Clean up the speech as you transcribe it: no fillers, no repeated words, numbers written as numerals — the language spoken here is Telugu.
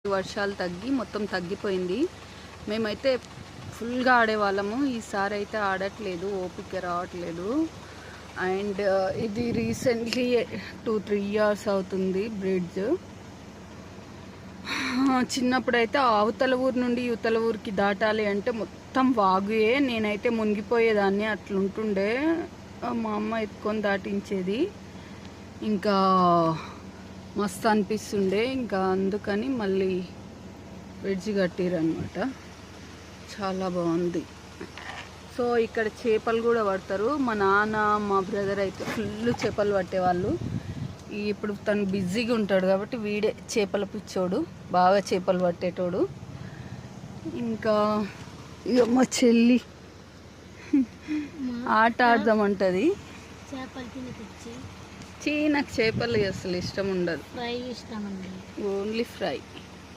వర్షాలు తగ్గి మొత్తం తగ్గిపోయింది. మేమైతే ఫుల్గా ఆడేవాళ్ళము. ఈసారి అయితే ఆడట్లేదు, ఓపిక రావట్లేదు. అండ్ ఇది రీసెంట్లీ 2-3 years అవుతుంది బ్రిడ్జ్. చిన్నప్పుడైతే అవతల ఊరు నుండి యువతల ఊరికి దాటాలి అంటే మొత్తం వాగుయే. నేనైతే మునిగిపోయేదాన్ని, అట్లుంటుండే. మా అమ్మ ఎత్తుకొని దాటించేది. ఇంకా మస్తు అనిపిస్తుండే. ఇంకా అందుకని మళ్ళీ బ్రిడ్జ్ కట్టిరనమాట. చాలా బాగుంది. సో ఇక్కడ చేపలు కూడా పడతారు. మా నాన్న మా బ్రదర్ అయితే ఫుల్ చేపలు పట్టేవాళ్ళు. ఇప్పుడు తను బిజీగా ఉంటాడు కాబట్టి వీడే చేపల పిచ్చోడు, బాగా చేపలు పట్టేటోడు. ఇంకా ఇక మా చెల్లి ఆట ఆడదామంటది. నాకు చేపలు అసలు ఇష్టం ఉండదు, ఫ్రై ఇష్టం, ఓన్లీ ఫ్రై.